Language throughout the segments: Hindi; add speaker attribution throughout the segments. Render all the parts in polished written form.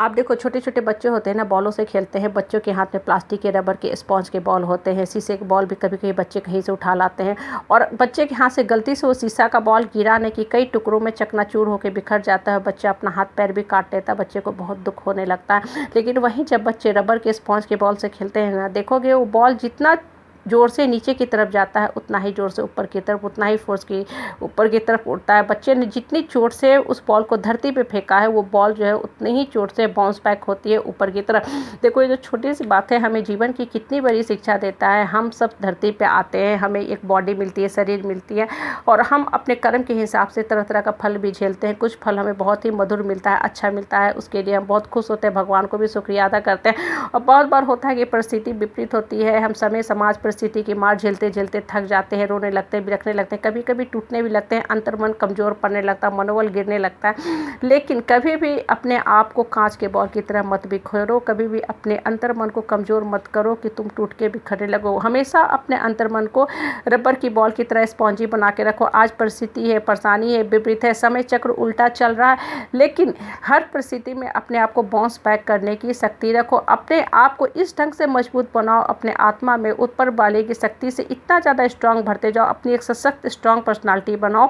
Speaker 1: आप देखो छोटे छोटे बच्चे होते हैं ना, बॉलों से खेलते हैं। बच्चों के हाथ में प्लास्टिक के, रबर के, स्पॉन्ज के बॉल होते हैं। शीशे के बॉल भी कभी कभी बच्चे कहीं से उठा लाते हैं और बच्चे के हाथ से गलती से वो शीशा का बॉल गिराने की कई टुकड़ों में चकनाचूर होकर बिखर जाता है। बच्चा अपना हाथ पैर भी काट लेता है, बच्चे को बहुत दुख होने लगता है। लेकिन वहीं जब बच्चे रबर के, स्पॉन्ज के बॉल से खेलते हैं ना, देखोगे वो बॉल जितना जोर से नीचे की तरफ जाता है उतना ही जोर से ऊपर की तरफ, उतना ही फोर्स की ऊपर की तरफ उड़ता है। बच्चे ने जितनी चोट से उस बॉल को धरती पे फेंका है, वो बॉल जो है उतनी ही चोट से बाउंस बैक होती है ऊपर की तरफ। देखो ये जो छोटी सी बात है हमें जीवन की कितनी बड़ी शिक्षा देता है। हम सब धरती पे आते हैं, हमें एक बॉडी मिलती है, शरीर मिलती है और हम अपने कर्म के हिसाब से तरह तरह का फल भी झेलते हैं। कुछ फल हमें बहुत ही मधुर मिलता है, अच्छा मिलता है, उसके लिए हम बहुत खुश होते हैं, भगवान को भी शुक्रिया अदा करते हैं। और बहुत बार होता है कि परिस्थिति विपरीत होती है, हम समय समाज परिस्थिति की मार झेलते झेलते थक जाते हैं, रोने लगते हैं, बिलखने लगते हैं, कभी कभी टूटने भी लगते हैं, अंतर्मन कमजोर पड़ने लगता है, मनोबल गिरने लगता है। लेकिन कभी भी अपने आप को कांच के बॉल की तरह मत बिखरो, कभी भी अपने अंतर्मन को कमजोर मत करो कि तुम टूट के बिखरने लगो। हमेशा अपने अंतर्मन को रबर की बॉल की तरह स्पॉन्जी बना के रखो। आज परिस्थिति है, परेशानी है, विपरीत है, समय चक्र उल्टा चल रहा है, लेकिन हर परिस्थिति में अपने आप को बाउंस बैक करने की शक्ति रखो। अपने आप को इस ढंग से मजबूत बनाओ, अपने आत्मा में ऊपर वाले की शक्ति से इतना ज़्यादा स्ट्रांग भरते जाओ, अपनी एक सशक्त स्ट्रांग पर्सनालिटी बनाओ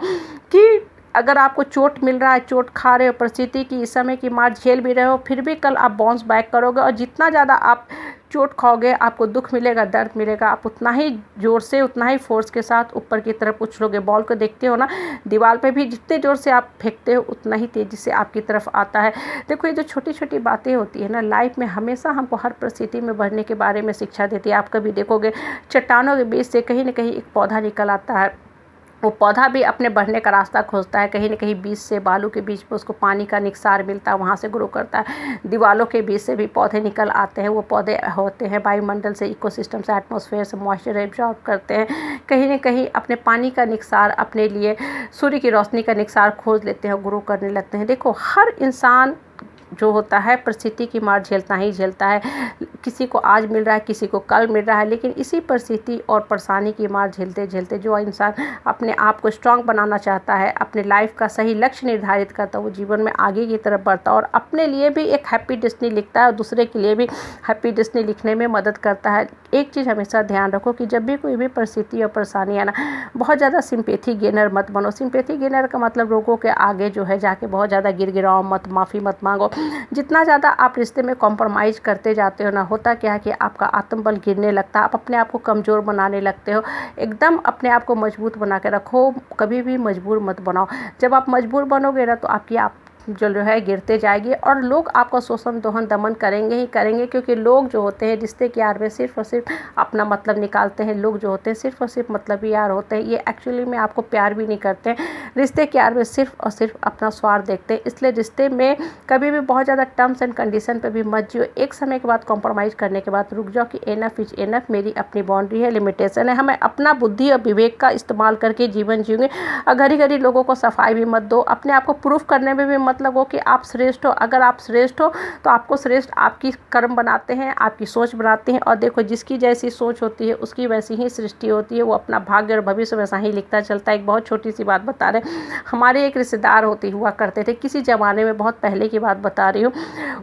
Speaker 1: कि अगर आपको चोट मिल रहा है, चोट खा रहे हो, परिस्थिति की इस समय की मार झेल भी रहे हो, फिर भी कल आप बाउंस बैक करोगे। और जितना ज़्यादा आप चोट खाओगे, आपको दुख मिलेगा, दर्द मिलेगा, आप उतना ही जोर से, उतना ही फोर्स के साथ ऊपर की तरफ उछलोगे। बॉल को देखते हो ना, दीवार पे भी जितने जोर से आप फेंकते हो उतना ही तेज़ी से आपकी तरफ आता है। देखो ये जो छोटी छोटी बातें होती है ना, लाइफ में हमेशा हमको हर परिस्थिति में बढ़ने के बारे में शिक्षा देती है। आप कभी देखोगे चट्टानों के बीच से कहीं ना कहीं एक पौधा निकल आता है, वो पौधा भी अपने बढ़ने का रास्ता खोजता है। कहीं ना कहीं बीज से, बालू के बीच में उसको पानी का निकसार मिलता है, वहाँ से ग्रो करता है। दीवालों के बीच से भी पौधे निकल आते हैं, वो पौधे होते हैं वायुमंडल से, इकोसिस्टम से, एटमॉस्फेयर से मॉइस्चर एब्जॉर्ब करते हैं। कहीं ना कहीं अपने पानी का निकसार, अपने लिए सूर्य की रोशनी का निकसार खोज लेते हैं, ग्रो करने लगते हैं। देखो हर इंसान जो होता है परिस्थिति की मार झेलता ही झेलता है। किसी को आज मिल रहा है, किसी को कल मिल रहा है, लेकिन इसी परिस्थिति और परेशानी की मार झेलते झेलते जो इंसान अपने आप को स्ट्रांग बनाना चाहता है, अपने लाइफ का सही लक्ष्य निर्धारित करता है, वो जीवन में आगे की तरफ बढ़ता है और अपने लिए भी एक हैप्पी डेस्टिनी लिखता है और दूसरे के लिए भी हैप्पी डेस्टिनी लिखने में मदद करता है। एक चीज़ हमेशा ध्यान रखो कि जब भी कोई भी परिस्थिति और परेशानी है ना, बहुत ज़्यादा सिंपैथी गेनर मत बनो। सिंपैथी गेनर का मतलब लोगों के आगे जो है जाके बहुत ज़्यादा गिड़गिड़ाओ मत, माफ़ी मत मांगो। जितना ज़्यादा आप रिश्ते में कॉम्प्रोमाइज़ करते जाते हो ना, होता क्या है कि आपका आत्मबल गिरने लगता है, आप अपने आप को कमज़ोर बनाने लगते हो। एकदम अपने आप को मजबूत बना के रखो, कभी भी मजबूर मत बनाओ। जब आप मजबूर बनोगे ना तो आपकी आप जो है गिरते जाएगी और लोग आपका शोषण दोहन दमन करेंगे ही करेंगे, क्योंकि लोग जो होते हैं रिश्ते के यार में सिर्फ और सिर्फ अपना मतलब निकालते हैं। लोग जो होते हैं सिर्फ और सिर्फ मतलब यार होते हैं, ये एक्चुअली में आपको प्यार भी नहीं करते हैं। रिश्ते के यार में सिर्फ और सिर्फ अपना स्वार्थ देखते हैं। इसलिए रिश्ते में कभी भी बहुत ज़्यादा टर्म्स एंड कंडीशन पर भी मत जियो। एक समय के बाद कॉम्प्रोमाइज़ करने के बाद रुक जाओ कि एनफ इज एनफ, मेरी अपनी बाउंड्री है, लिमिटेशन है, हमें अपना बुद्धि और विवेक का इस्तेमाल करके जीवन जिएंगे। और घड़ी घड़ी लोगों को सफाई भी मत दो, अपने आप को प्रूफ करने में भी मत लगो कि आप श्रेष्ठ हो। अगर आप श्रेष्ठ हो तो आपको श्रेष्ठ आपकी कर्म बनाते हैं, आपकी सोच बनाते हैं। और देखो जिसकी जैसी सोच होती है उसकी वैसी ही सृष्टि होती है, वो अपना भाग्य और भविष्य वैसा ही लिखता चलता है। एक बहुत छोटी सी बात बता रहे, हमारे एक रिश्तेदार होते हुआ करते थे किसी ज़माने में, बहुत पहले की बात बता रही हूँ।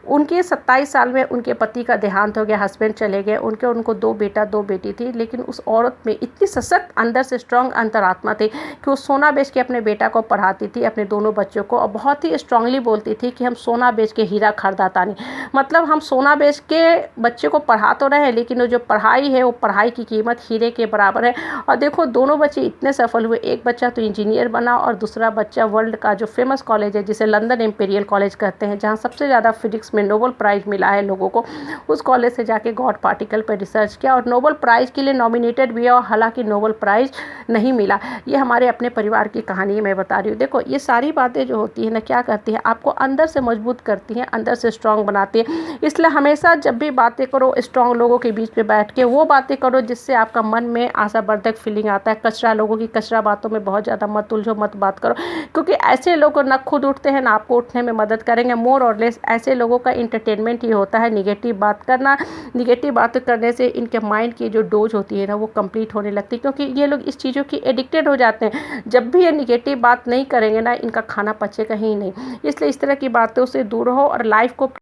Speaker 1: उनके 27 साल में उनके पति का देहांत हो गया, हस्बैंड चले गए, उनको 2 बेटा 2 बेटी थी। लेकिन उस औरत में इतनी सशक्त अंदर से स्ट्रांग अंतरात्मा थी कि वो सोना बेच के अपने बेटा को पढ़ाती थी, अपने दोनों बच्चों को, और बहुत ही स्ट्रांगली बोलती थी कि हम सोना बेच के हीरा खरीदाता नहीं। मतलब हम सोना बेच के बच्चे को पढ़ा तो रहे हैं, लेकिन वो जो पढ़ाई है वो पढ़ाई की कीमत हीरे के बराबर है। और देखो दोनों बच्चे इतने सफल हुए, एक बच्चा तो इंजीनियर बना और दूसरा बच्चा वर्ल्ड का जो फेमस कॉलेज है जिसे लंदन इंपीरियल कॉलेज कहते हैं, जहाँ सबसे ज़्यादा फिजिक्स में नोबेल प्राइज़ मिला है लोगों को, उस कॉलेज से जाके गॉड पार्टिकल पर रिसर्च किया और नोबेल प्राइज़ के लिए नॉमिनेटेड भी है, और हालांकि नोबेल प्राइज़ नहीं मिला। ये हमारे अपने परिवार की कहानी मैं बता रही हूँ। देखो ये सारी बातें जो होती है ना, क्या करती है, आपको अंदर से मजबूत करती हैं, अंदर से स्ट्रांग बनाती है। इसलिए हमेशा जब भी बातें करो स्ट्रांग लोगों के बीच में बैठ के वो बातें करो जिससे आपका मन में आशावर्धक फीलिंग आता है। कचरा लोगों की कचरा बातों में बहुत ज़्यादा मत उलझो, मत बात करो, क्योंकि ऐसे लोग ना खुद उठते हैं ना आपको उठने में मदद करेंगे। मोर और लेस ऐसे लोगों का इंटरटेनमेंट ही होता है निगेटिव बात करना। निगेटिव बात करने से इनके माइंड की जो डोज होती है ना वो कंप्लीट होने लगती है, क्योंकि ये लोग इस चीज़ों की एडिक्टेड हो जाते हैं। जब भी ये निगेटिव बात नहीं करेंगे ना, इनका खाना पचेगा ही नहीं। इसलिए इस तरह की बातों से दूर रहो और लाइफ को